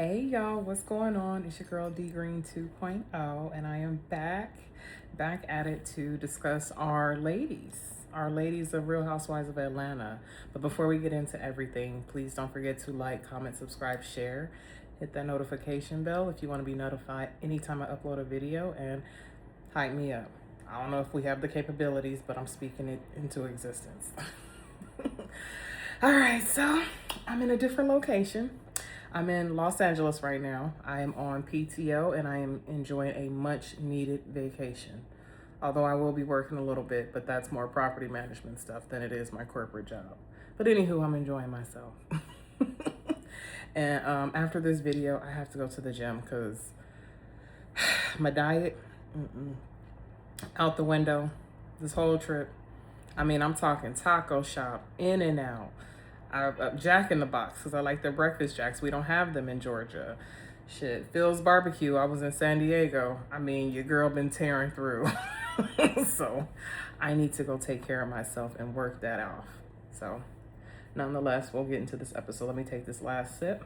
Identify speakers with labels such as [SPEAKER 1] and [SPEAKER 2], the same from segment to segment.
[SPEAKER 1] Hey y'all, what's going on? It's your girl D Green 2.0, and I am back at it to discuss our ladies of Real Housewives of Atlanta. But before we get into everything, please don't forget to like, comment, subscribe, share, hit that notification bell if you want to be notified anytime I upload a video, and hype me up. I don't know if we have the capabilities, but I'm speaking it into existence. All right, so I'm in a different location. I'm in Los Angeles right now. I am on PTO and I am enjoying a much needed vacation. Although I will be working a little bit, but that's more property management stuff than it is my corporate job. But anywho, I'm enjoying myself. And after this video, I have to go to the gym because my diet, out the window this whole trip. I mean, I'm talking taco shop, in and out. Jack in the Box, because I like their breakfast jacks. We don't have them in Georgia. Shit, Phil's Barbecue, I was in San Diego. I mean, your girl been tearing through. So I need to go take care of myself and work that off. So nonetheless, we'll get into this episode. Let me take this last sip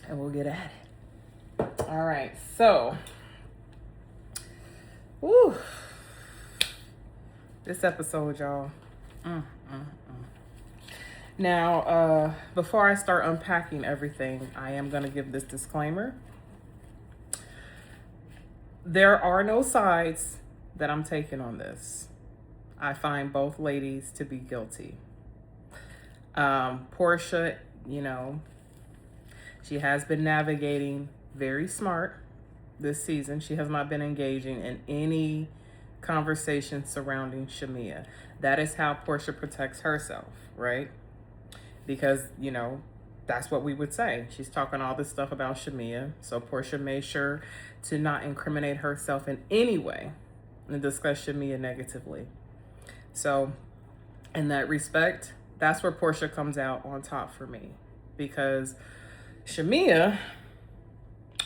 [SPEAKER 1] and we'll get at it. All right, so woo, this episode, y'all. Now, before I start unpacking everything, I am going to give this disclaimer. There are no sides that I'm taking on this. I find both ladies to be guilty. Portia, she has been navigating very smart this season. She has not been engaging in any conversation surrounding Shamea. That is how Portia protects herself, right? Because, that's what we would say. She's talking all this stuff about Shamea. So Portia made sure to not incriminate herself in any way and discuss Shamea negatively. So in that respect, that's where Portia comes out on top for me. Because Shamea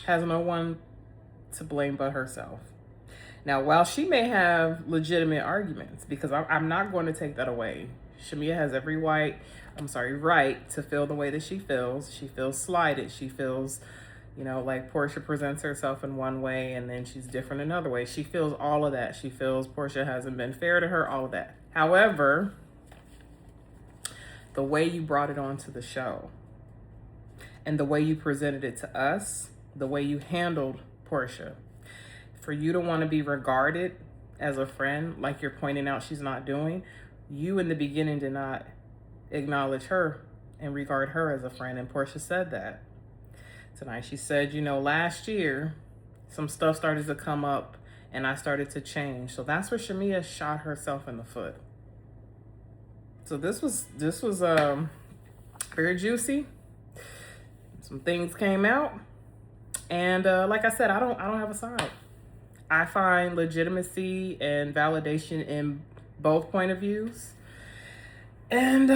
[SPEAKER 1] has no one to blame but herself. Now, while she may have legitimate arguments, because I'm not going to take that away. Shamea has every right to feel the way that she feels. She feels slighted. She feels, like Portia presents herself in one way and then she's different another way. She feels all of that. She feels Portia hasn't been fair to her, all of that. However, the way you brought it onto the show and the way you presented it to us, the way you handled Portia, for you to want to be regarded as a friend, like you're pointing out she's not doing, you in the beginning did not acknowledge her and regard her as a friend. And Portia said that tonight. She said, last year, some stuff started to come up and I started to change. So that's where Shamea shot herself in the foot. So this was very juicy. Some things came out. And like I said, I don't have a side. I find legitimacy and validation in both point of views. And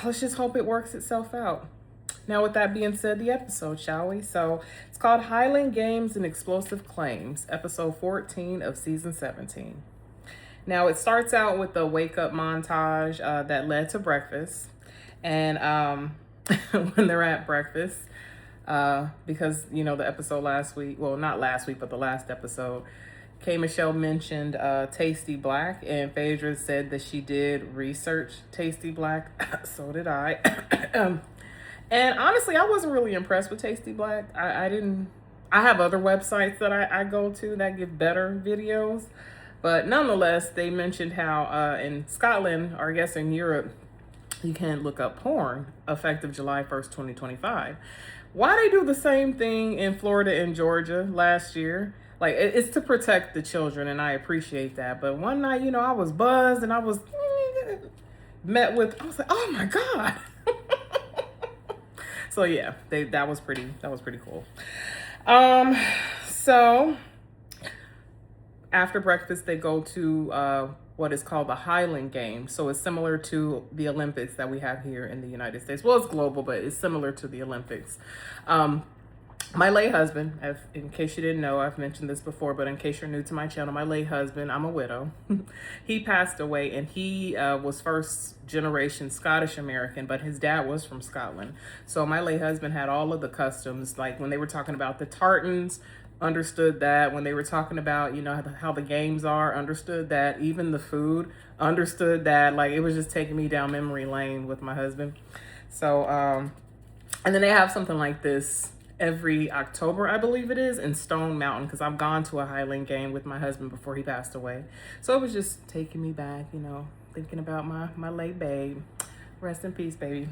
[SPEAKER 1] let's just hope it works itself out. Now, with that being said, the episode, shall we? So it's called Highland Games and Explosive Claims, episode 14 of season 17. Now, it starts out with the wake-up montage that led to breakfast. And when they're at breakfast, because, the episode last week, well, not last week, but the last episode, K. Michelle mentioned Tasty Black, and Phaedra said that she did research Tasty Black. So did I. And honestly, I wasn't really impressed with Tasty Black. I have other websites that I go to that give better videos. But nonetheless, they mentioned how in Scotland, or I guess in Europe, you can't look up porn effective July 1st, 2025. Why they do the same thing in Florida and Georgia last year? Like, it's to protect the children, and I appreciate that. But one night, I was buzzed, and I was I was like, oh my God. So yeah, that was pretty cool. So after breakfast, they go to what is called the Highland Games. So it's similar to the Olympics that we have here in the United States. Well, it's global, but it's similar to the Olympics. My late husband, in case you didn't know, I've mentioned this before, but in case you're new to my channel, my late husband, I'm a widow. He passed away, and he was first generation Scottish American, but his dad was from Scotland. So my late husband had all of the customs, like when they were talking about the tartans, understood that. When they were talking about, you know, how the games are, understood that. Even the food, understood that. Like, it was just taking me down memory lane with my husband. So, and then they have something like this every October, I believe it is, in Stone Mountain, because I've gone to a Highland game with my husband before he passed away. So it was just taking me back, you know, thinking about my late babe. Rest in peace, baby.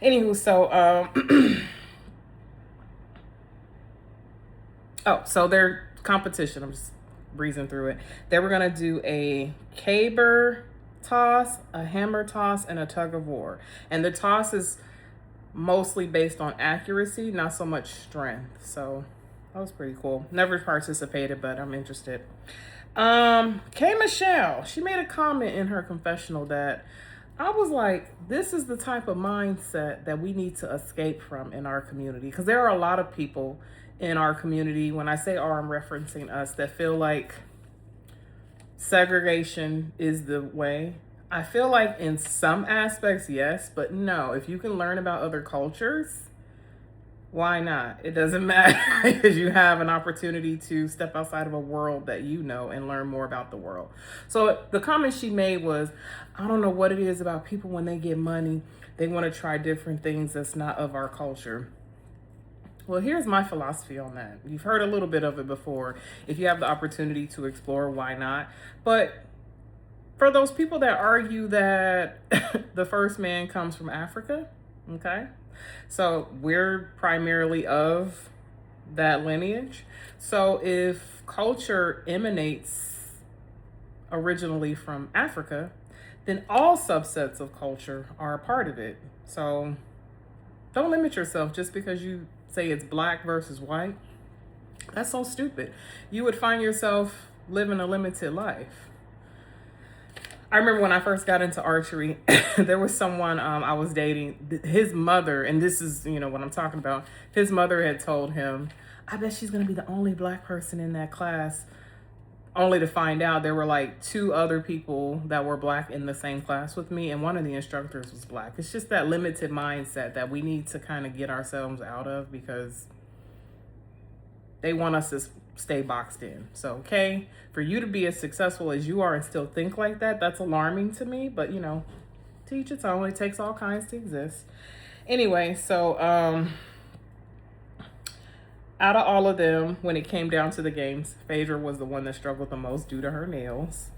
[SPEAKER 1] Anywho, so oh, so their competition, I'm just breezing through it. They were gonna do a caber toss, a hammer toss, and a tug of war. And the toss is mostly based on accuracy, not so much strength. So that was pretty cool. Never participated, but I'm interested. K Michelle, she made a comment in her confessional that I was like, this is the type of mindset that we need to escape from in our community. Because there are a lot of people in our community, when I say our, I'm referencing us, that feel like segregation is the way. I feel like in some aspects, yes, but no. If you can learn about other cultures, why not? It doesn't matter, because you have an opportunity to step outside of a world that you know and learn more about the world. So the comment she made was, I don't know what it is about people when they get money, they want to try different things that's not of our culture. Well, here's my philosophy on that. You've heard a little bit of it before. If you have the opportunity to explore, why not? But for those people that argue that the first man comes from Africa, okay? So we're primarily of that lineage. So if culture emanates originally from Africa, then all subsets of culture are a part of it. So don't limit yourself just because you say it's black versus white. That's so stupid. You would find yourself living a limited life. I remember when I first got into archery, there was someone I was dating, his mother, and this is, you know, what I'm talking about. His mother had told him, I bet she's going to be the only black person in that class, only to find out there were like 2 other people that were black in the same class with me, and one of the instructors was black. It's just that limited mindset that we need to kind of get ourselves out of, because they want us to stay boxed in. So, okay, for you to be as successful as you are and still think like that, that's alarming to me. But, you know, to each its own. It takes all kinds to exist. Anyway, so out of all of them, when it came down to the games, Phaedra was the one that struggled the most due to her nails.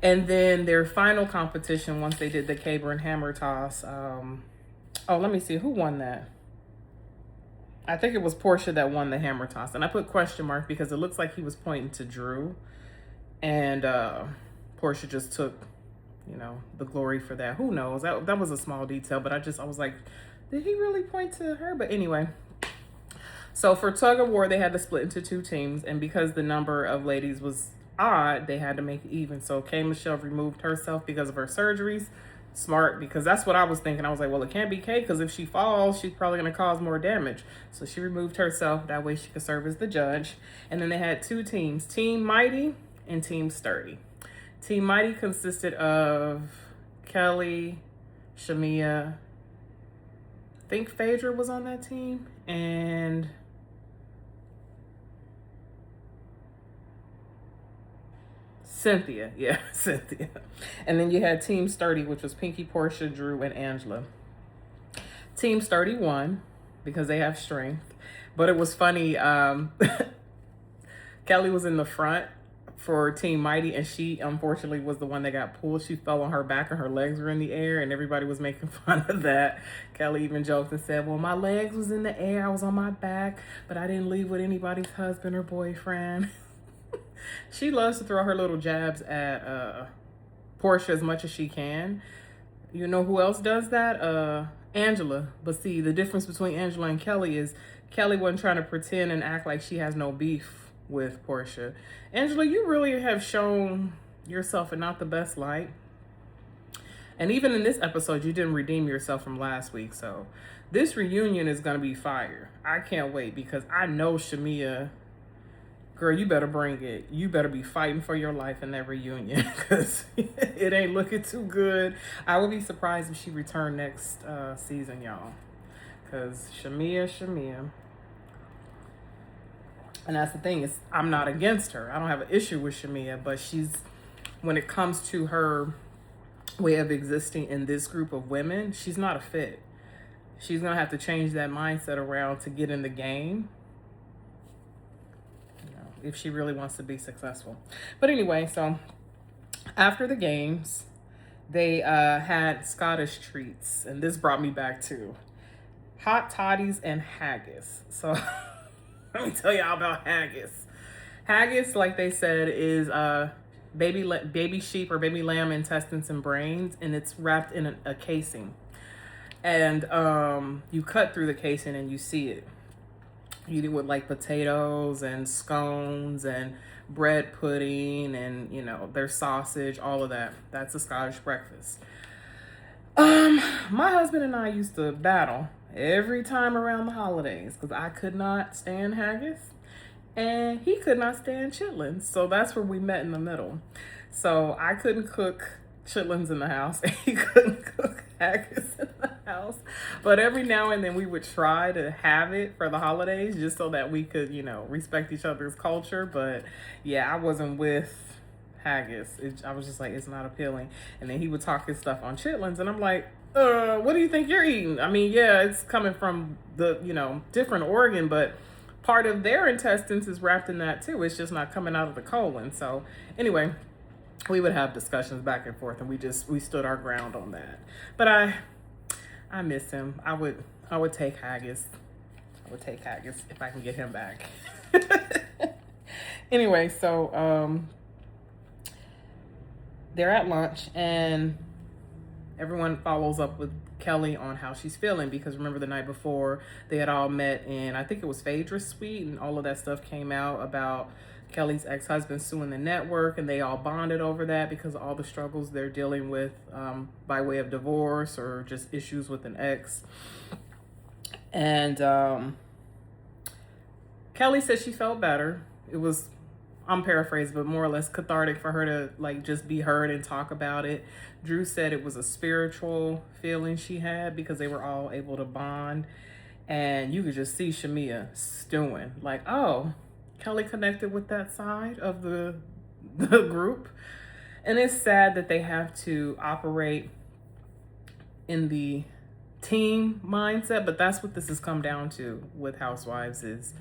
[SPEAKER 1] And then their final competition, once they did the caber and hammer toss, oh, let me see, who won that? I think it was Portia that won the hammer toss. And I put question mark because it looks like he was pointing to Drew. And Portia just took, you know, the glory for that. Who knows? That was a small detail, but I was like, did he really point to her? But anyway. So for tug of war, they had to split into 2 teams. And because the number of ladies was odd, they had to make it even. So K Michelle removed herself because of her surgeries. Smart, because that's what I was thinking. I was like, well, it can't be Kay, because if she falls, she's probably going to cause more damage. So she removed herself. That way she could serve as the judge. And then they had 2 teams, Team Mighty and Team Sturdy. Team Mighty consisted of Kelly, Shamia, I think Phaedra was on that team, and Cynthia, yeah, Cynthia. And then you had Team Sturdy, which was Pinky, Portia, Drew, and Angela. Team Sturdy won because they have strength. But it was funny, Kelly was in the front for Team Mighty, and she unfortunately was the one that got pulled. She fell on her back and her legs were in the air, and everybody was making fun of that. Kelly even joked and said, well, my legs was in the air, I was on my back, but I didn't leave with anybody's husband or boyfriend. She loves to throw her little jabs at Portia as much as she can. You know who else does that? Angela. But see, the difference between Angela and Kelly is Kelly wasn't trying to pretend and act like she has no beef with Portia. Angela, you really have shown yourself in not the best light. And even in this episode, you didn't redeem yourself from last week. So This reunion is going to be fire. I can't wait because I know Shamia, girl, you better bring it. You better be fighting for your life in that reunion because it ain't looking too good. I would be surprised if she returned next season, y'all. Because Shamia. And that's the thing, is I'm not against her. I don't have an issue with Shamia, but when it comes to her way of existing in this group of women, she's not a fit. She's going to have to change that mindset around to get in the game, if she really wants to be successful. But anyway, so after the games, they had Scottish treats. And this brought me back to hot toddies and haggis. So let me tell y'all about haggis. Haggis, like they said, is baby sheep or baby lamb intestines and brains, and it's wrapped in a casing. And you cut through the casing and you see it. You eat it with like potatoes and scones and bread pudding and, there's sausage, all of that. That's a Scottish breakfast. My husband and I used to battle every time around the holidays because I could not stand haggis and he could not stand chitlins. So that's where we met in the middle. So I couldn't cook chitlins in the house and he couldn't cook haggis in the house. But every now and then we would try to have it for the holidays just so that we could, respect each other's culture. But yeah, I wasn't with haggis. I was just like, it's not appealing. And then he would talk his stuff on chitlins and I'm like, what do you think you're eating? I mean, yeah, it's coming from the, different organ, but part of their intestines is wrapped in that too. It's just not coming out of the colon. So anyway, we would have discussions back and forth and we stood our ground on that. But I miss him. I would take haggis. I would take haggis if I can get him back. Anyway, so they're at lunch and everyone follows up with Kelly on how she's feeling because remember the night before they had all met in, I think it was Phaedra's suite, and all of that stuff came out about Kelly's ex-husband suing the network, and they all bonded over that because of all the struggles they're dealing with by way of divorce or just issues with an ex. And Kelly said she felt better. It was, I'm paraphrasing, but more or less cathartic for her to like just be heard and talk about it. Drew said it was a spiritual feeling she had because they were all able to bond. And you could just see Shamia stewing like, oh, Kelly connected with that side of the group. And it's sad that they have to operate in the team mindset, but that's what this has come down to with Housewives is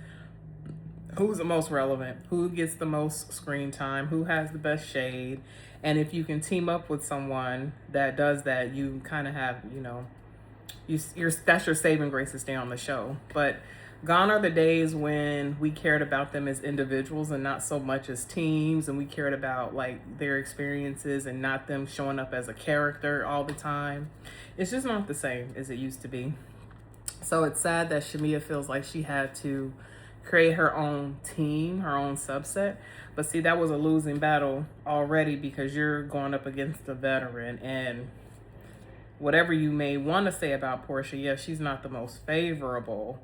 [SPEAKER 1] who's the most relevant, who gets the most screen time, who has the best shade. And if you can team up with someone that does that, you kind of have, that's your saving grace to stay on the show. But gone are the days when we cared about them as individuals and not so much as teams, and we cared about like their experiences and not them showing up as a character all the time. It's just not the same as it used to be. So it's sad that Shamia feels like she had to create her own team, her own subset. But see, that was a losing battle already because you're going up against a veteran. And whatever you may want to say about Portia, yes, she's not the most favorable,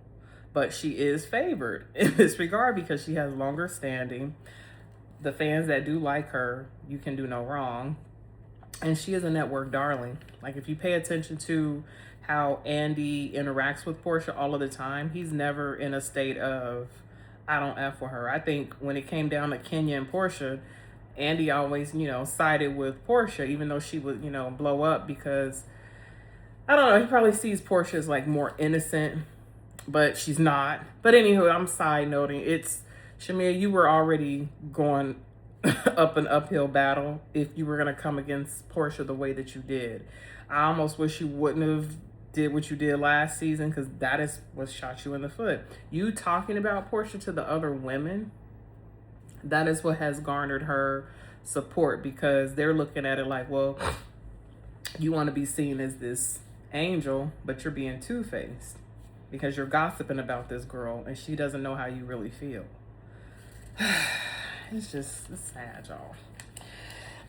[SPEAKER 1] but she is favored in this regard because she has longer standing. The fans that do like her, you can do no wrong. And she is a network darling. Like if you pay attention to how Andy interacts with Portia all of the time, he's never in a state of, I don't F with her. I think when it came down to Kenya and Portia, Andy always, sided with Portia, even though she would, blow up because, I don't know, he probably sees Portia as like more innocent, but she's not. But anywho, I'm side noting. It's, Shamia, you were already going up an uphill battle if you were going to come against Portia the way that you did. I almost wish you wouldn't have did what you did last season because that is what shot you in the foot. You talking about Portia to the other women, that is what has garnered her support because they're looking at it like, well, you want to be seen as this angel, but you're being two-faced because you're gossiping about this girl and she doesn't know how you really feel. It's sad, y'all.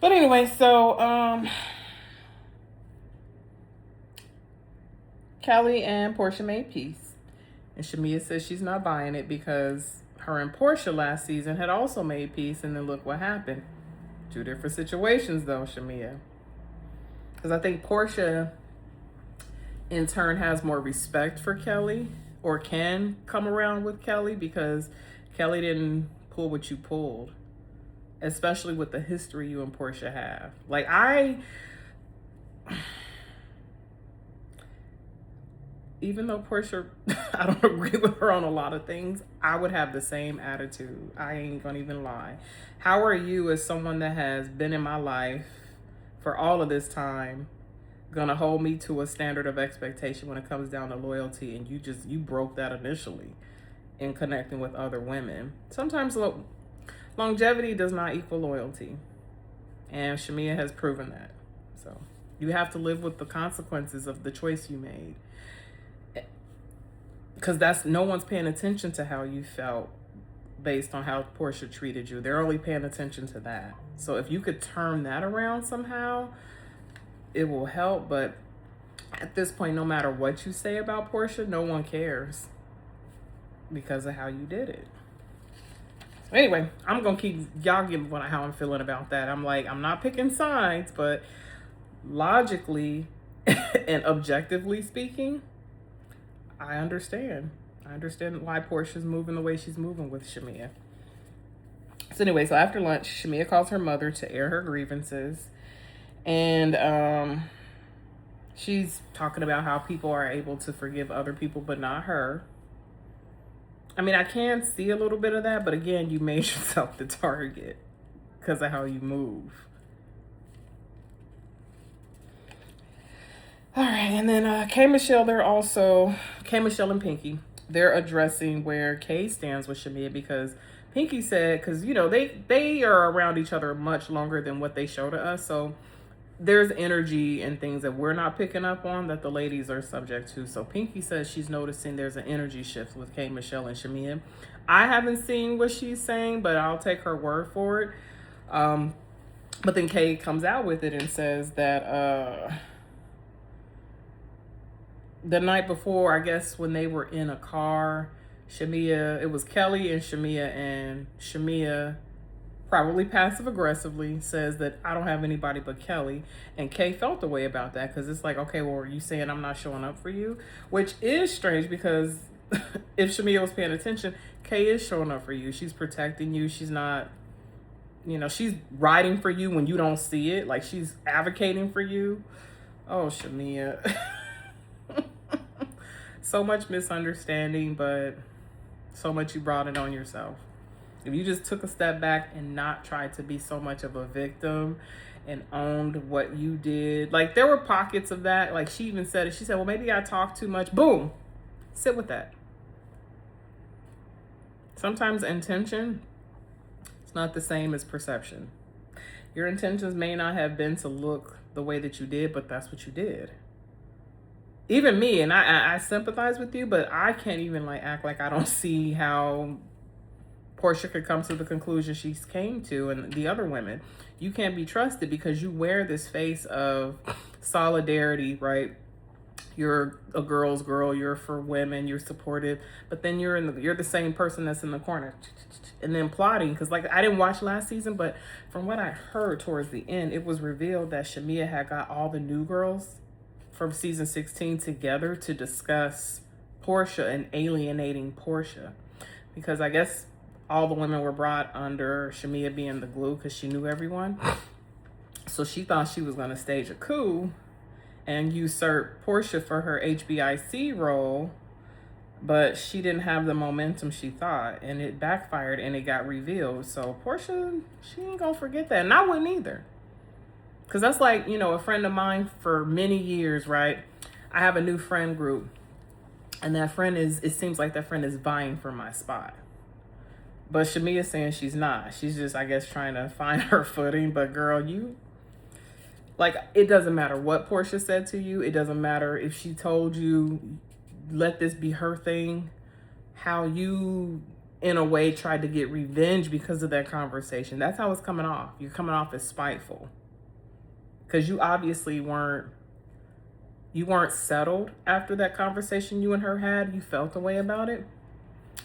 [SPEAKER 1] But anyway, so Kelly and Portia made peace. And Shamea says she's not buying it because her and Portia last season had also made peace, and then look what happened. Two different situations though, Shamea. Because I think Portia in turn has more respect for Kelly, or can come around with Kelly, because Kelly didn't pull what you pulled, especially with the history you and Portia have. Like, even though Portia, I don't agree with her on a lot of things, I would have the same attitude. I ain't gonna even lie. How are you, as someone that has been in my life for all of this time, gonna hold me to a standard of expectation when it comes down to loyalty, and you broke that initially in connecting with other women? Sometimes longevity does not equal loyalty, and Shamea has proven that. So you have to live with the consequences of the choice you made, because that's, no one's paying attention to how you felt based on how Portia treated you. They're only paying attention to that. So if you could turn that around somehow, it will help. But at this point, no matter what you say about Portia, no one cares because of how you did it. Anyway, I'm gonna keep y'all getting how I'm feeling about that. I'm like, I'm not picking sides, but logically and objectively speaking, I understand why Portia's moving the way she's moving with Shamea. So anyway, so after lunch, Shamea calls her mother to air her grievances. And she's talking about how people are able to forgive other people, but not her. I mean, I can see a little bit of that, but again, you made yourself the target because of how you move. All right, and then K Michelle and Pinky, they're addressing where Kay stands with Shamea, because Pinky said, because, you know, they are around each other much longer than what they show to us. So there's energy and things that we're not picking up on that the ladies are subject to. So Pinky says she's noticing there's an energy shift with K Michelle and Shamea. I haven't seen what she's saying, but I'll take her word for it. But then Kay comes out with it and says that the night before, I guess when they were in a car, it was Kelly and Shamea probably passive aggressively says that I don't have anybody but Kelly. And Kay felt the way about that, because it's like, okay, well, are you saying I'm not showing up for you? Which is strange, because if Shamea was paying attention, Kay is showing up for you. She's protecting you. She's not, she's riding for you when you don't see it. Like, she's advocating for you. Oh, Shamea. So much misunderstanding, but so much you brought it on yourself. If you just took a step back and not tried to be so much of a victim and owned what you did. Like, there were pockets of that. Like, she even said it. She said, well, maybe I talked too much. Boom. Sit with that. Sometimes intention is not the same as perception. Your intentions may not have been to look the way that you did, but that's what you did. Even me, and I sympathize with you, but I can't even act like I don't see how Portia could come to the conclusion she came to, and the other women. You can't be trusted because you wear this face of solidarity, right? You're a girl's girl, you're for women, you're supportive, but then you're the same person that's in the corner and then plotting. Because I didn't watch last season, but from what I heard towards the end, it was revealed that Shamea had got all the new girls from season 16 together to discuss Portia and alienating Portia, because I guess all the women were brought under Shamea being the glue because she knew everyone. So she thought she was going to stage a coup and usurp Portia for her HBIC role, but she didn't have the momentum she thought, and it backfired and it got revealed. So Portia, she ain't gonna forget that, and I wouldn't either. Because that's a friend of mine for many years, right? I have a new friend group, and it seems like that friend is vying for my spot. But Shamea's saying she's not. She's just, I guess, trying to find her footing. But girl, it doesn't matter what Portia said to you. It doesn't matter if she told you, let this be her thing. How you, in a way, tried to get revenge because of that conversation. That's how it's coming off. You're coming off as spiteful. Because you obviously weren't You weren't settled after that conversation you and her had. You felt a way about it.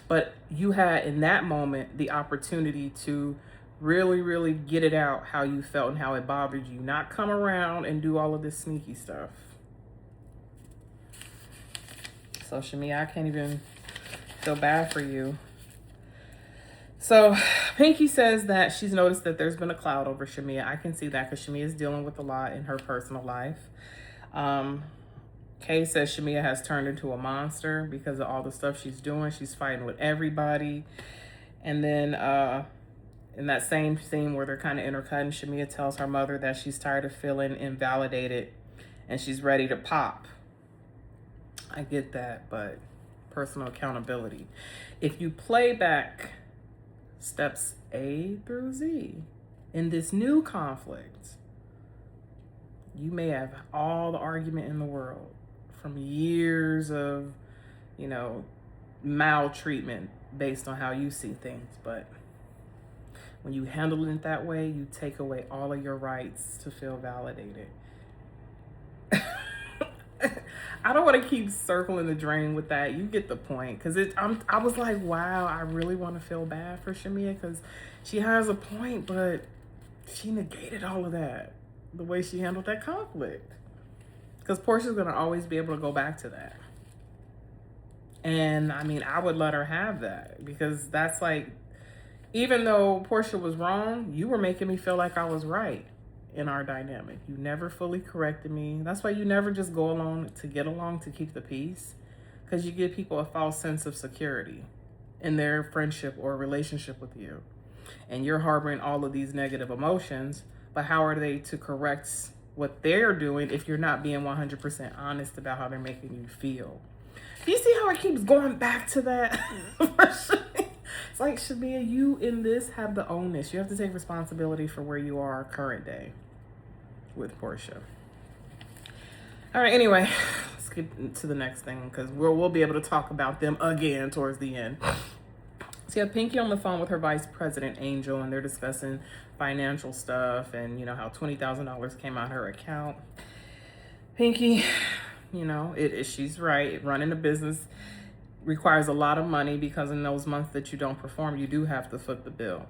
[SPEAKER 1] But you had, in that moment, the opportunity to really, really get it out how you felt and how it bothered you. Not come around and do all of this sneaky stuff. So, Shamia, I can't even feel bad for you. So, Pinky says that she's noticed that there's been a cloud over Shamia. I can see that because Shamia is dealing with a lot in her personal life. Kay says Shamia has turned into a monster because of all the stuff she's doing. She's fighting with everybody. And then in that same scene where they're kind of intercutting, Shamia tells her mother that she's tired of feeling invalidated and she's ready to pop. I get that, but personal accountability. If you play back steps A through Z in this new conflict, you may have all the argument in the world from years of, maltreatment based on how you see things. But when you handle it that way, you take away all of your rights to feel validated. I don't want to keep circling the drain with that. You get the point. Because I was like, wow, I really want to feel bad for Shamia because she has a point, but she negated all of that, the way she handled that conflict. Because Portia's going to always be able to go back to that. And I mean, I would let her have that because that's like, even though Portia was wrong, you were making me feel like I was right in our dynamic. You never fully corrected me. That's why you never just go along to get along to keep the peace, because you give people a false sense of security in their friendship or relationship with you. And you're harboring all of these negative emotions, but how are they to correct what they're doing if you're not being 100% honest about how they're making you feel? Do you see how it keeps going back to that? It's like, Shamia, you in this have the onus. You have to take responsibility for where you are current day with Portia. All right, anyway, let's get to the next thing because we'll be able to talk about them again towards the end. So you have Pinky on the phone with her vice president, Angel, and they're discussing financial stuff and, how $20,000 came out of her account. Pinky, she's right. Running a business requires a lot of money because in those months that you don't perform, you do have to foot the bill.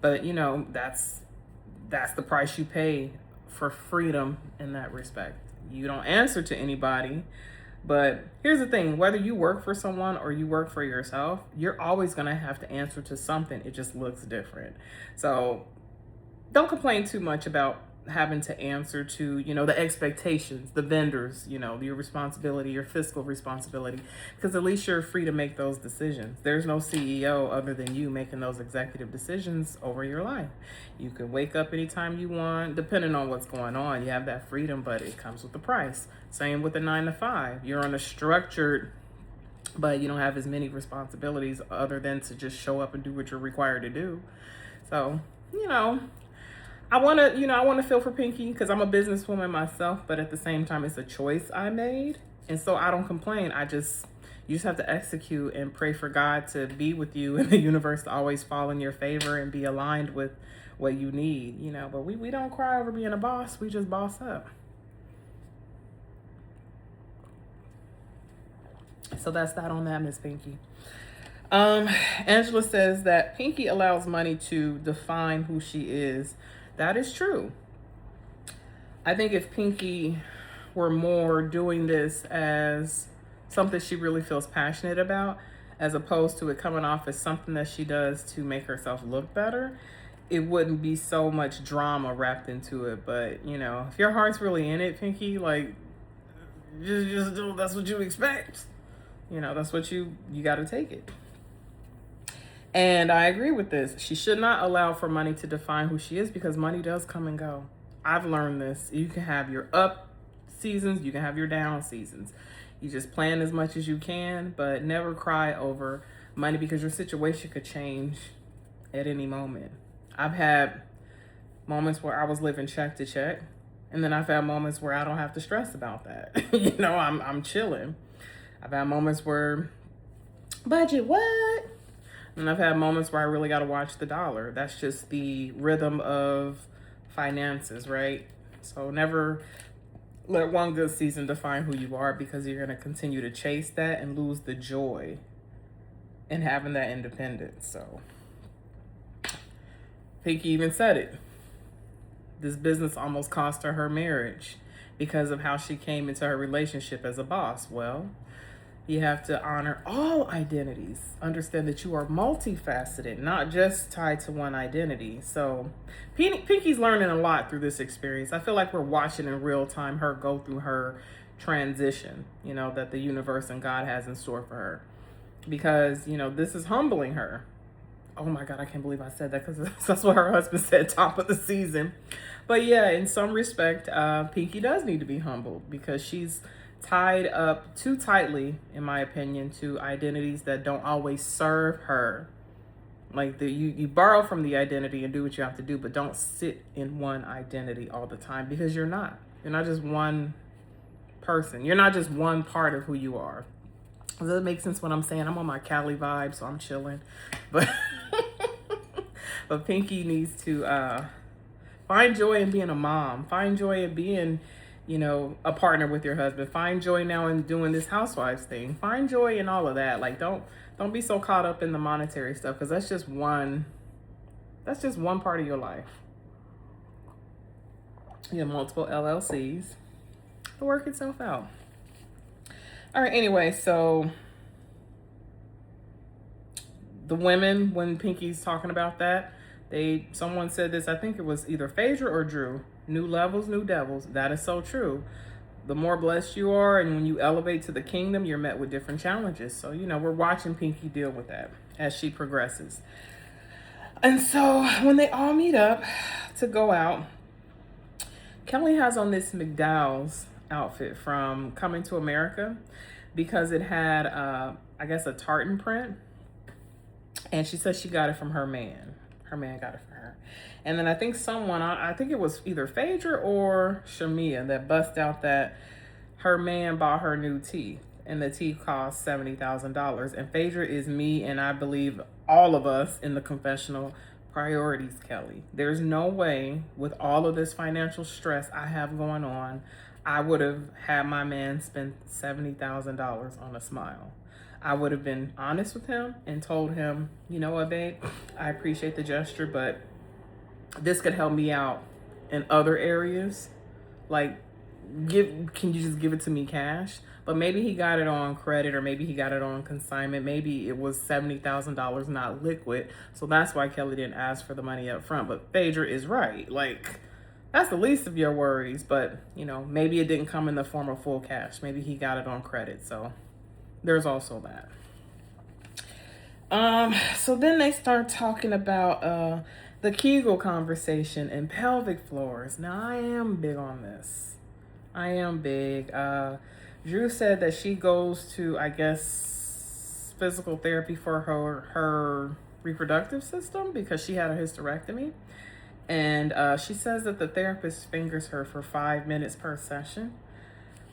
[SPEAKER 1] But, that's the price you pay for freedom in that respect. You don't answer to anybody. But here's the thing, whether you work for someone or you work for yourself, you're always going to have to answer to something. It just looks different. So don't complain too much about having to answer to, the expectations, the vendors, your responsibility, your fiscal responsibility, because at least you're free to make those decisions. There's no CEO other than you making those executive decisions over your life. You can wake up anytime you want, depending on what's going on. You have that freedom, but it comes with a price. Same with the 9 to 5. You're on a structured, but you don't have as many responsibilities other than to just show up and do what you're required to do. So, I want to feel for Pinky because I'm a businesswoman myself, but at the same time, it's a choice I made. And so I don't complain. You just have to execute and pray for God to be with you and the universe to always fall in your favor and be aligned with what you need, but we don't cry over being a boss. We just boss up. So that's that on that, Miss Pinky. Angela says that Pinky allows money to define who she is. That is true. I think if Pinky were more doing this as something she really feels passionate about, as opposed to it coming off as something that she does to make herself look better, it wouldn't be so much drama wrapped into it. But, if your heart's really in it, Pinky, like, just do, that's what you expect. That's what you got to take it. And I agree with this. She should not allow for money to define who she is because money does come and go. I've learned this. You can have your up seasons, you can have your down seasons. You just plan as much as you can, but never cry over money because your situation could change at any moment. I've had moments where I was living check to check, and then I've had moments where I don't have to stress about that. I'm chilling. I've had moments where budget what? And I've had moments where I really got to watch the dollar. That's just the rhythm of finances, right? So never let one good season define who you are, because you're going to continue to chase that and lose the joy in having that independence. So Pinky even said it. This business almost cost her marriage because of how she came into her relationship as a boss. Well, you have to honor all identities. Understand that you are multifaceted, not just tied to one identity. So Pinky's learning a lot through this experience. I feel like we're watching in real time her go through her transition, that the universe and God has in store for her. Because, this is humbling her. Oh my God, I can't believe I said that, because that's what her husband said top of the season. But yeah, in some respect, Pinky does need to be humbled, because she's tied up too tightly, in my opinion, to identities that don't always serve her. Like you borrow from the identity and do what you have to do, but don't sit in one identity all the time, because you're not. You're not just one person. You're not just one part of who you are. Does that make sense what I'm saying? I'm on my Cali vibe, so I'm chilling. But but Pinky needs to find joy in being a mom. Find joy in being, a partner with your husband. Find joy now in doing this housewives thing. Find joy in all of that. Like, don't be so caught up in the monetary stuff, because that's just one part of your life. You have multiple LLCs. It'll work itself out. All right, anyway, so the women, when Pinky's talking about that, someone said this, I think it was either Phaedra or Drew, new levels, new devils. That is so true. The more blessed you are, and when you elevate to the kingdom, you're met with different challenges. So, we're watching Pinky deal with that as she progresses. And so when they all meet up to go out, Kelly has on this McDowell's outfit from Coming to America, because it had, I guess, a tartan print. And she said she got it from her man. Her man got it for her. And then I think I think it was either Phaedra or Shamia that bust out that her man bought her new teeth, and the teeth cost $70,000. And Phaedra is me, and I believe all of us in the confessional, priorities, Kelly. There's no way, with all of this financial stress I have going on, I would have had my man spend $70,000 on a smile. I would have been honest with him and told him, you know what, babe, I appreciate the gesture, but this could help me out in other areas. Like, can you just give it to me cash? But maybe he got it on credit, or maybe he got it on consignment. Maybe it was $70,000, not liquid. So that's why Kelly didn't ask for the money up front. But Phaedra is right. Like, that's the least of your worries. But, maybe it didn't come in the form of full cash. Maybe he got it on credit. So there's also that. So then they start talking about the Kegel conversation and pelvic floors. Now, I am big on this. I am big. Drew said that she goes to, I guess, physical therapy for her reproductive system, because she had a hysterectomy. And she says that the therapist fingers her for 5 minutes per session.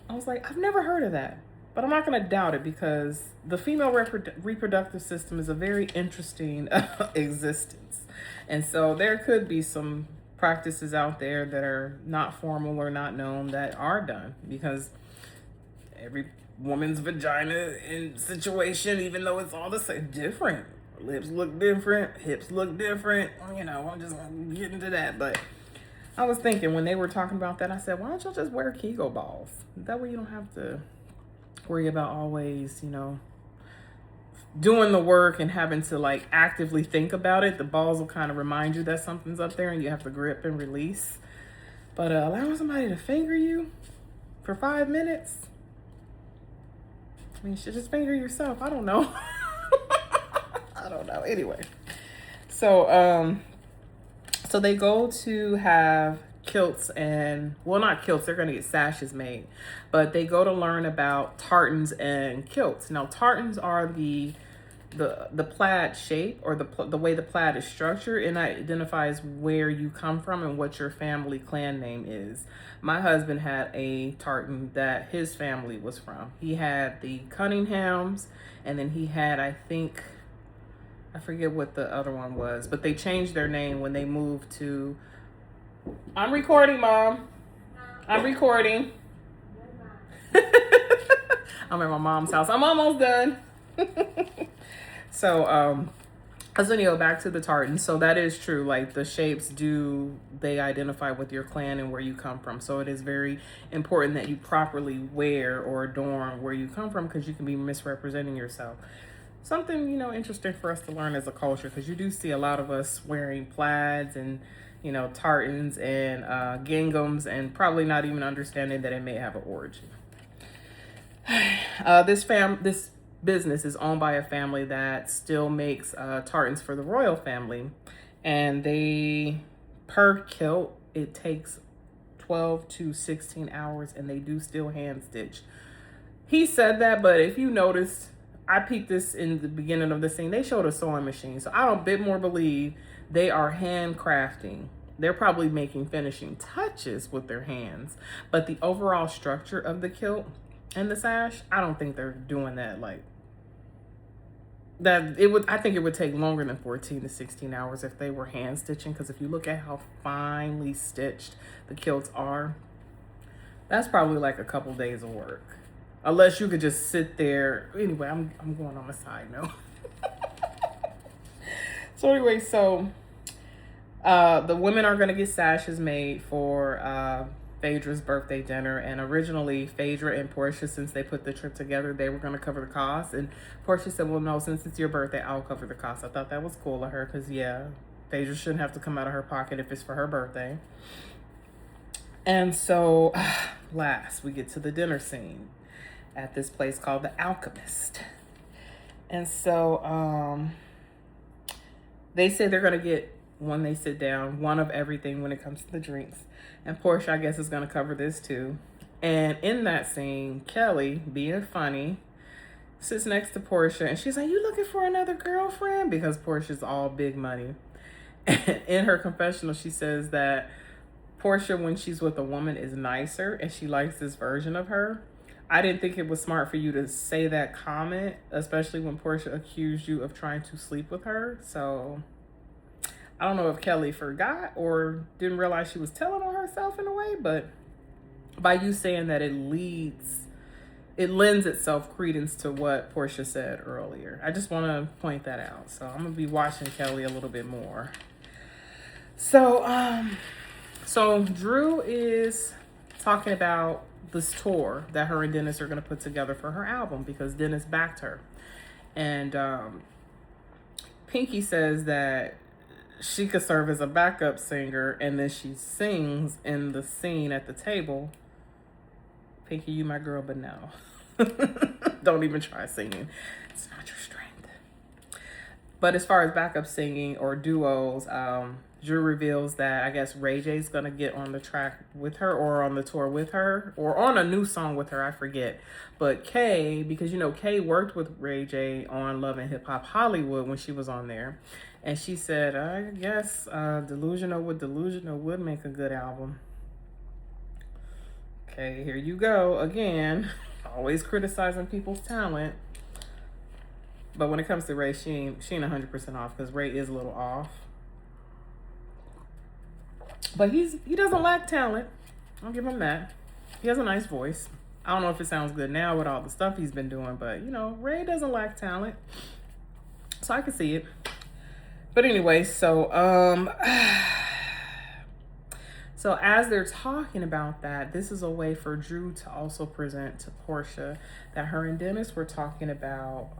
[SPEAKER 1] I was like, I've never heard of that. But I'm not going to doubt it, because the female reproductive system is a very interesting existence. And so there could be some practices out there that are not formal or not known that are done, because every woman's vagina and situation, even though it's all the same, different. Lips look different, hips look different. I'm just going to get into that. But I was thinking, when they were talking about that, I said, why don't y'all just wear Kegel balls? That way you don't have to worry about always, doing the work and having to like actively think about it. The balls will kind of remind you that something's up there, and you have to grip and release. But allowing somebody to finger you for 5 minutes, I mean, you should just finger yourself. I don't know. I don't know. Anyway, so they go to have kilts, and not kilts, they're going to get sashes made, but they go to learn about tartans and kilts. Now, tartans are the plaid shape, or the way the plaid is structured, and that identifies where you come from and what your family clan name is. My husband had a tartan that his family was from. He had the Cunninghams, and then he had, I forget what the other one was, but they changed their name when they moved to... I'm recording, Mom. I'm recording. I'm at my mom's house. I'm almost done. So, back to the tartan. So that is true. Like the shapes they identify with your clan and where you come from. So it is very important that you properly wear or adorn where you come from, because you can be misrepresenting yourself. Something, interesting for us to learn as a culture, because you do see a lot of us wearing plaids and, tartans and ginghams, and probably not even understanding that it may have an origin. This business is owned by a family that still makes tartans for the royal family, and per kilt, it takes 12 to 16 hours, and they do still hand stitch. He said that, but if you noticed, I peeped this in the beginning of the scene, they showed a sewing machine, so I don't bit more believe they are handcrafting. They're probably making finishing touches with their hands, but the overall structure of the kilt and the sash, I don't think they're doing that like that. I think it would take longer than 14 to 16 hours if they were hand stitching, because if you look at how finely stitched the kilts are, that's probably like a couple days of work. Unless you could just sit there. Anyway, I'm going on a side note. The women are going to get sashes made for Phaedra's birthday dinner. And originally, Phaedra and Portia, since they put the trip together, they were going to cover the cost. And Portia said, well, no, since it's your birthday, I'll cover the cost. I thought that was cool of her, because, yeah, Phaedra shouldn't have to come out of her pocket if it's for her birthday. And so, last, we get to the dinner scene at this place called The Alchemist. And so they say they're going to get, when they sit down, one of everything when it comes to the drinks. And Portia, I guess, is going to cover this too. And in that scene, Kelly, being funny, sits next to Portia, and she's like, you looking for another girlfriend? Because Portia's all big money. And in her confessional, she says that Portia, when she's with a woman, is nicer, and she likes this version of her. I didn't think it was smart for you to say that comment, especially when Portia accused you of trying to sleep with her. So I don't know if Kelly forgot or didn't realize she was telling on herself in a way, but by you saying that, it lends itself credence to what Portia said earlier. I just want to point that out. So I'm going to be watching Kelly a little bit more. So Drew is talking about this tour that her and Dennis are going to put together for her album, because Dennis backed her. And Pinky says that she could serve as a backup singer, and then she sings in the scene at the table. Pinky, you my girl, but no. Don't even try singing. It's not your strength. But as far as backup singing or duos, Drew reveals that I guess Ray J's gonna get on the track with her, or on the tour with her, or on a new song with her, I forget. But Kay, because Kay worked with Ray J on Love and Hip Hop Hollywood when she was on there. And she said, I guess Delusional would make a good album. Okay, here you go again. Always criticizing people's talent. But when it comes to Ray, she ain't 100% off, because Ray is a little off. But he doesn't lack talent. I'll give him that. He has a nice voice. I don't know if it sounds good now with all the stuff he's been doing, but Ray doesn't lack talent. So I can see it. But anyway, so as they're talking about that, this is a way for Drew to also present to Portia that her and Dennis were talking about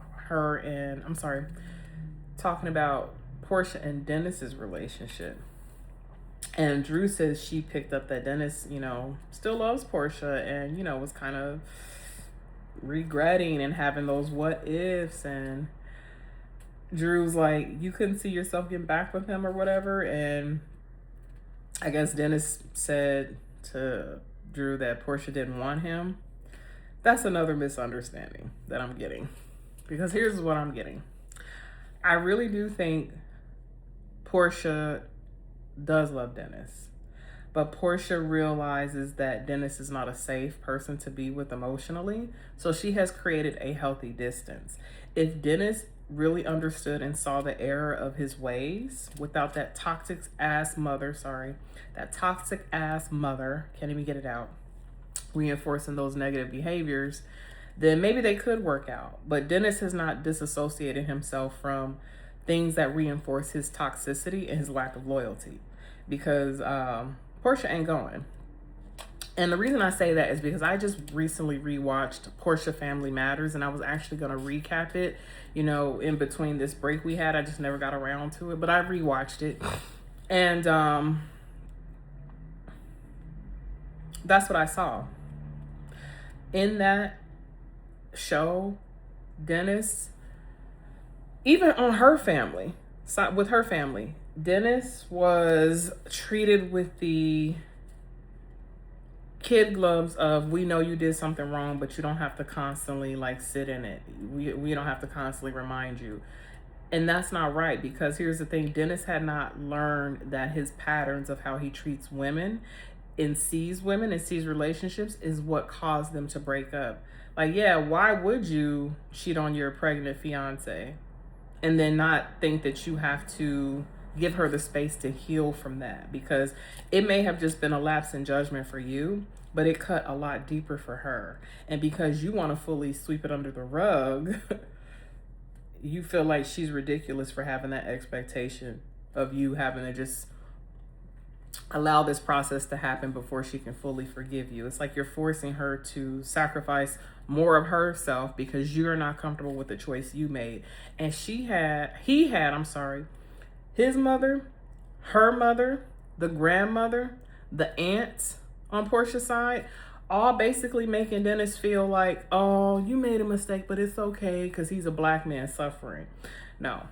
[SPEAKER 1] Portia and Dennis's relationship. And Drew says she picked up that Dennis, still loves Portia, and, was kind of regretting and having those what ifs. And Drew's like, you couldn't see yourself getting back with him or whatever. And I guess Dennis said to Drew that Portia didn't want him. That's another misunderstanding that I'm getting. Because here's what I'm getting. I really do think Portia does love Dennis. But Portia realizes that Dennis is not a safe person to be with emotionally. So she has created a healthy distance. If Dennis really understood and saw the error of his ways without that toxic ass mother, can't even get it out, reinforcing those negative behaviors, then maybe they could work out. But Dennis has not disassociated himself from things that reinforce his toxicity and his lack of loyalty, because Portia ain't going. And the reason I say that is because I just recently rewatched Portia Family Matters, and I was actually going to recap it, in between this break we had. I just never got around to it, but I rewatched it. And that's what I saw. In that show, Dennis, even on her family, with her family, Dennis was treated with the kid gloves of, we know you did something wrong, but you don't have to constantly sit in it. We don't have to constantly remind you. And that's not right, because here's the thing. Dennis had not learned that his patterns of how he treats women and sees relationships is what caused them to break up. Why would you cheat on your pregnant fiance and then not think that you have to give her the space to heal from that? Because it may have just been a lapse in judgment for you, but it cut a lot deeper for her. And because you want to fully sweep it under the rug, you feel like she's ridiculous for having that expectation of you having to just allow this process to happen before she can fully forgive you. It's like you're forcing her to sacrifice more of herself because you're not comfortable with the choice you made. And he had, his mother, her mother, the grandmother, the aunts on Portia's side, all basically making Dennis feel like, oh, you made a mistake, but it's okay because he's a black man suffering. No.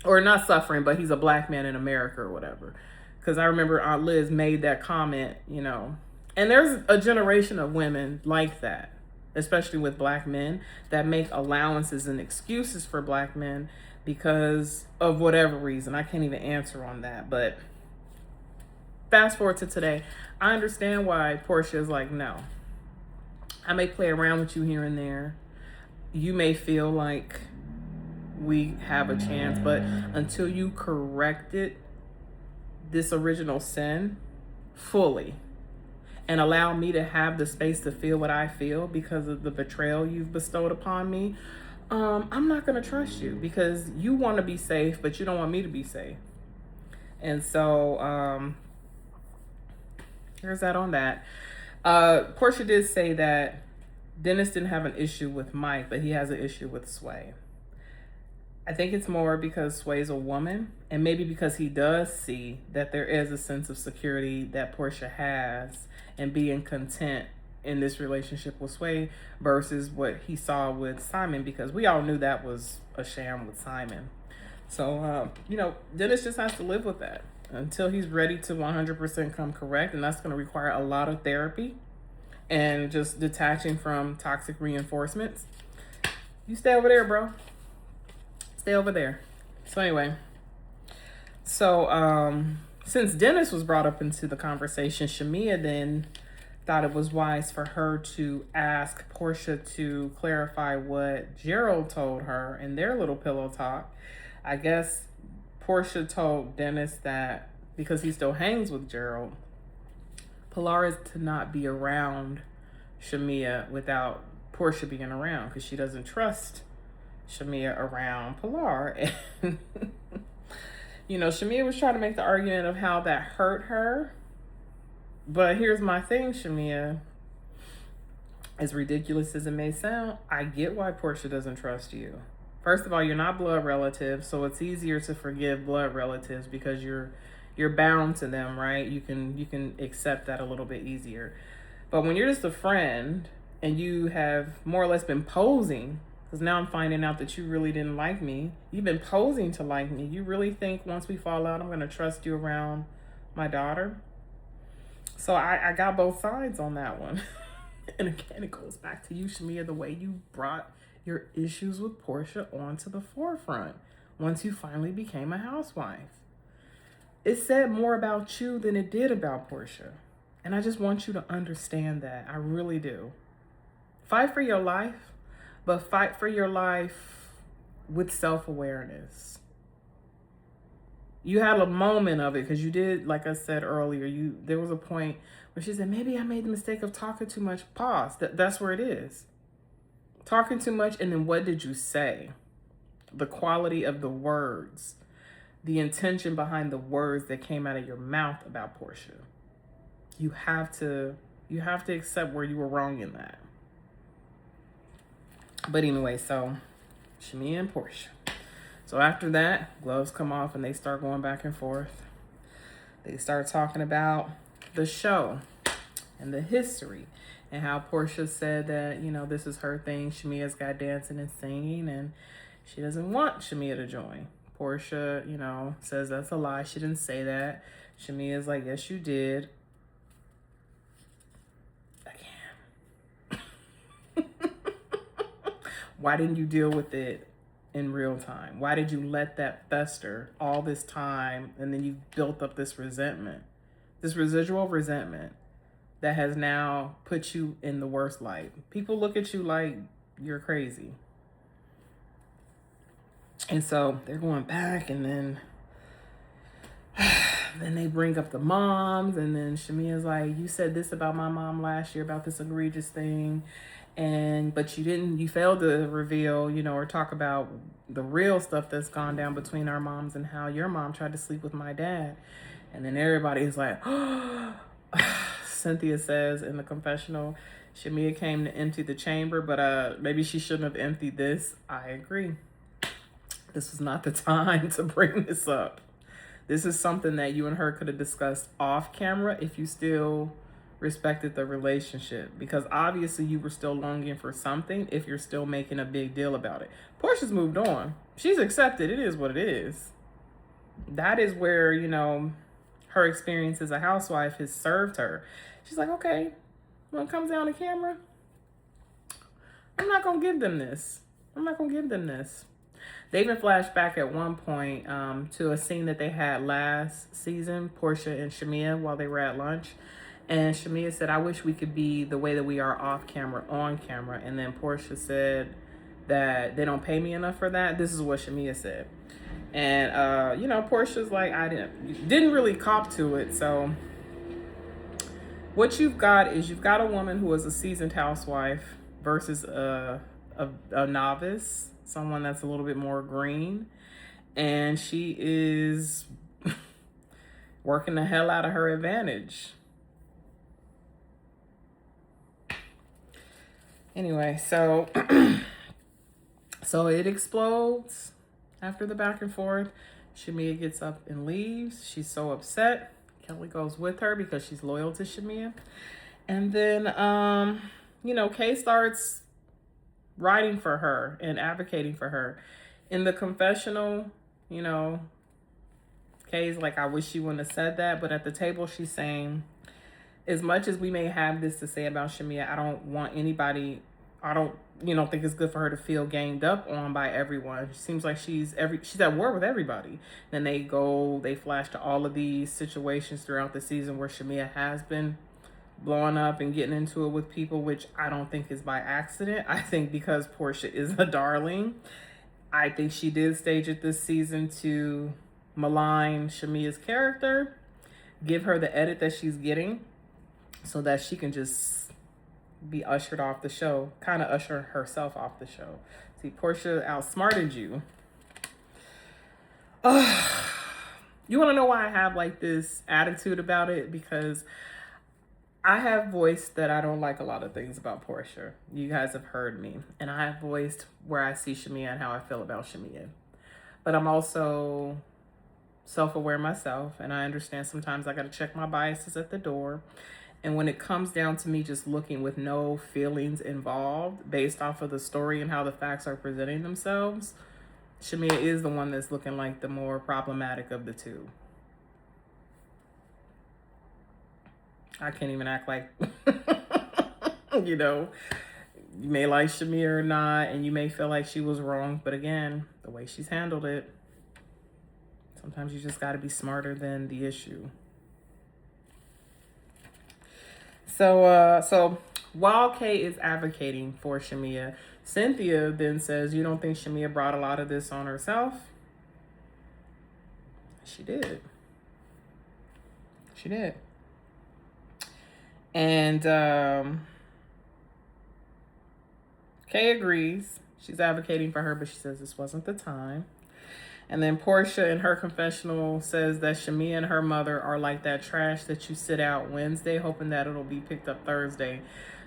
[SPEAKER 1] Or not suffering, but he's a black man in America or whatever. Because I remember Aunt Liz made that comment, And there's a generation of women like that, especially with black men, that make allowances and excuses for black men because of whatever reason. I can't even answer on that. But fast forward to today, I understand why Portia is like, no. I may play around with you here and there. You may feel like we have a chance, but until you corrected this original sin fully and allow me to have the space to feel what I feel because of the betrayal you've bestowed upon me, I'm not going to trust you, because you want to be safe, but you don't want me to be safe. And so here's that on that. Portia did say that Dennis didn't have an issue with Mike, but he has an issue with Sway. I think it's more because Sway's a woman, and maybe because he does see that there is a sense of security that Portia has and being content in this relationship with Sway versus what he saw with Simon, because we all knew that was a sham with Simon. So, Dennis just has to live with that until he's ready to 100% come correct, and that's going to require a lot of therapy and just detaching from toxic reinforcements. You stay over there, bro. Stay over there. So anyway, since Dennis was brought up into the conversation, Shamia then thought it was wise for her to ask Portia to clarify what Gerald told her in their little pillow talk. I guess Portia told Dennis that because he still hangs with Gerald, Pilar is to not be around Shamia without Portia being around, because she doesn't trust Shamia around Pilar. And Shamia was trying to make the argument of how that hurt her. But here's my thing, Shamia. As ridiculous as it may sound, I get why Portia doesn't trust you. First of all, you're not blood relatives, so it's easier to forgive blood relatives because you're bound to them, right? You can accept that a little bit easier. But when you're just a friend and you have more or less been posing, because now I'm finding out that you really didn't like me. You've been posing to like me. You really think once we fall out, I'm going to trust you around my daughter? So I got both sides on that one. And again, it goes back to you, Shamia, the way you brought your issues with Portia onto the forefront once you finally became a housewife. It said more about you than it did about Portia. And I just want you to understand that. I really do. Fight for your life. But fight for your life with self-awareness. You had a moment of it because you did, like I said earlier, there was a point where she said, maybe I made the mistake of talking too much. Pause. That's where it is. Talking too much, and then what did you say? The quality of the words, the intention behind the words that came out of your mouth about Portia. You have to accept where you were wrong in that. But anyway, so Shamea and Portia. So after that, gloves come off and they start going back and forth. They start talking about the show and the history and how Portia said that, this is her thing. Shamea's got dancing and singing and she doesn't want Shamea to join. Portia, says that's a lie. She didn't say that. Shamea's like, yes, you did. Again. Why didn't you deal with it in real time? Why did you let that fester all this time and then you built up this resentment, this residual resentment that has now put you in the worst light? People look at you like you're crazy. And so they're going back and then they bring up the moms and then Shamea's like, you said this about my mom last year about this egregious thing. But you failed to reveal, or talk about the real stuff that's gone down between our moms and how your mom tried to sleep with my dad. And then everybody's like, Cynthia says in the confessional, Shamea came to empty the chamber, but maybe she shouldn't have emptied this. I agree. This was not the time to bring this up. This is something that you and her could have discussed off camera if you still respected the relationship, because obviously you were still longing for something if you're still making a big deal about it. Portia's moved on. She's accepted. It is what it is. That is where, her experience as a housewife has served her. She's like, okay, when it comes down to camera, I'm not going to give them this. They even flashed back at one point to a scene that they had last season, Portia and Shamea, while they were at lunch. And Shamea said, I wish we could be the way that we are off camera, on camera. And then Portia said that they don't pay me enough for that. This is what Shamea said. And, Portia's like, I didn't really cop to it. So what you've got a woman who is a seasoned housewife versus a novice, someone that's a little bit more green. And she is working the hell out of her advantage. Anyway, so it explodes after the back and forth. Shamea gets up and leaves. She's so upset. Kelly goes with her because she's loyal to Shamea. And then, Kay starts writing for her and advocating for her. In the confessional, Kay's like, I wish she wouldn't have said that. But at the table, she's saying, as much as we may have this to say about Shamea, I don't think it's good for her to feel ganged up on by everyone. It seems like she's at war with everybody. Then they flash to all of these situations throughout the season where Shamea has been blowing up and getting into it with people, which I don't think is by accident. I think because Portia is a darling. I think she did stage it this season to malign Shamea's character, give her the edit that she's getting, so that she can just be ushered off the show, kind of usher herself off the show. See, Portia outsmarted you. You want to know why I have like this attitude about it? Because I have voiced that I don't like a lot of things about Portia. You guys have heard me. And I have voiced where I see Shamea and how I feel about Shamea. But I'm also self-aware myself. And I understand sometimes I got to check my biases at the door. And when it comes down to me just looking with no feelings involved based off of the story and how the facts are presenting themselves, Shamea is the one that's looking like the more problematic of the two. I can't even act like, you may like Shamea or not, and you may feel like she was wrong. But again, the way she's handled it, sometimes you just got to be smarter than the issue. So while Kay is advocating for Shamea, Cynthia then says, you don't think Shamea brought a lot of this on herself? She did. She did. And Kay agrees. She's advocating for her, but she says this wasn't the time. And then Portia in her confessional says that Shamia and her mother are like that trash that you sit out Wednesday, hoping that it'll be picked up Thursday.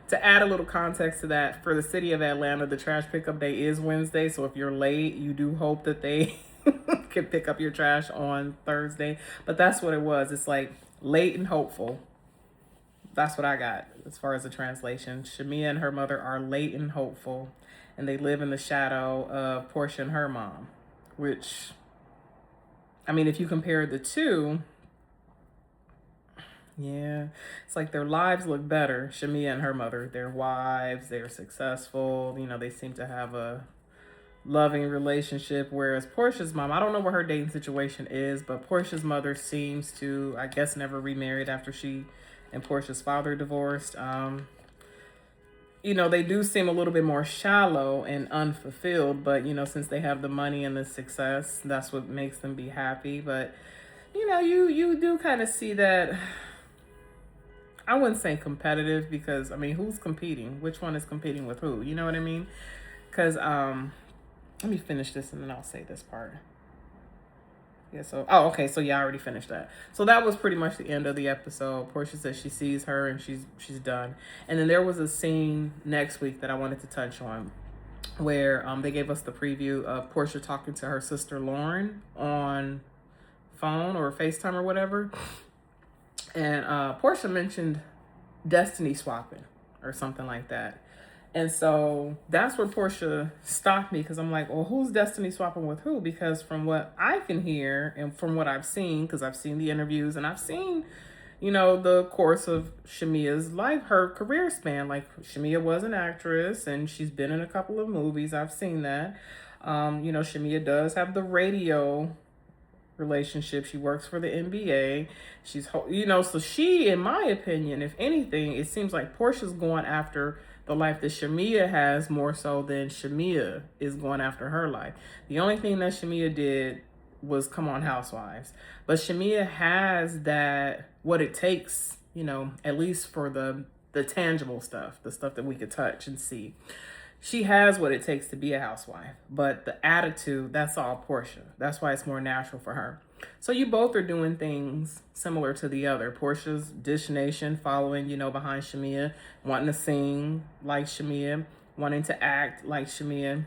[SPEAKER 1] To add a little context to that, for the city of Atlanta, the trash pickup day is Wednesday. So if you're late, you do hope that they can pick up your trash on Thursday. But that's what it was. It's like late and hopeful. That's what I got as far as the translation. Shamia and her mother are late and hopeful, and they live in the shadow of Portia and her mom. Which, I mean, if you compare the two, yeah, it's like their lives look better. Shamia and her mother, they're wives, they're successful, you know, they seem to have a loving relationship. Whereas Portia's mom, I don't know what her dating situation is, but Portia's mother seems to, I guess, never remarried after she and Portia's father divorced. You know, they do seem a little bit more shallow and unfulfilled, but, you know, since they have the money and the success, that's what makes them be happy. But, you know, you do kind of see that, I wouldn't say competitive, because, I mean, who's competing? Which one is competing with who? You know what I mean? Because, let me finish this and then I'll say this part. Yeah, so, oh, okay, so yeah, I already finished that. So that was pretty much the end of the episode. Portia says she sees her and she's done. And then there was a scene next week that I wanted to touch on where they gave us the preview of Portia talking to her sister Lauren on phone or FaceTime or whatever. And Portia mentioned destiny swapping or something like that. And so that's where Portia stopped me, because I'm like, well, who's destiny swapping with who? Because from what I can hear and from what I've seen, because I've seen the interviews and I've seen, you know, the course of Shamia's life, her career span. Like, Shamia was an actress and she's been in a couple of movies. I've seen that. You know, Shamia does have the radio relationship. She works for the NBA. She's, you know, so she, in my opinion, if anything, it seems like Portia's going after the life that Shamia has more so than Shamia is going after her life. The only thing that Shamia did was come on Housewives. But Shamia has that, what it takes, you know, at least for the tangible stuff, the stuff that we could touch and see. She has what it takes to be a housewife. But the attitude, that's all Portia. That's why it's more natural for her. So you both are doing things similar to the other. Portia's Dish Nation, following, you know, behind Shamia, wanting to sing like Shamia, wanting to act like Shamia.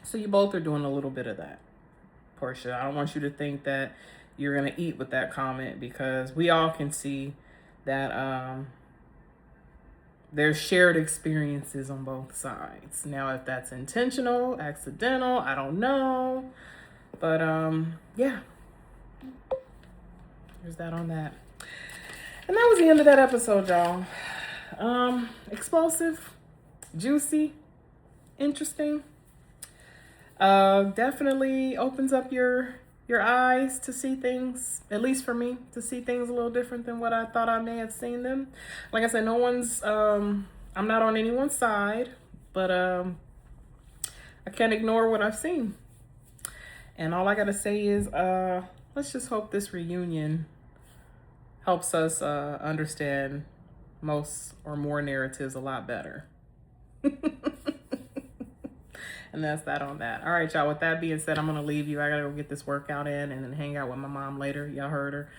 [SPEAKER 1] So you both are doing a little bit of that. Portia, I don't want you to think that you're going to eat with that comment, because we all can see that there's shared experiences on both sides. Now, if that's intentional, accidental, I don't know. But yeah. There's that on that. And that was the end of that episode, y'all. Explosive, juicy, interesting. Definitely opens up your eyes to see things, at least for me, to see things a little different than what I thought I may have seen them. Like I said, no one's, I'm not on anyone's side, but I can't ignore what I've seen. And all I gotta say is, let's just hope this reunion helps us understand most or more narratives a lot better. And that's that on that. All right, y'all. With that being said, I'm going to leave you. I got to go get this workout in and then hang out with my mom later. Y'all heard her.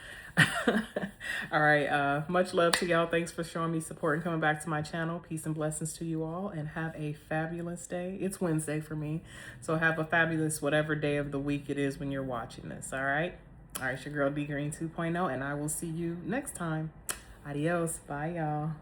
[SPEAKER 1] All right. Much love to y'all. Thanks for showing me support and coming back to my channel. Peace and blessings to you all, and have a fabulous day. It's Wednesday for me, so have a fabulous whatever day of the week it is when you're watching this. All right. All right. It's your girl D Green 2.0, and I will see you next time. Adios. Bye, y'all.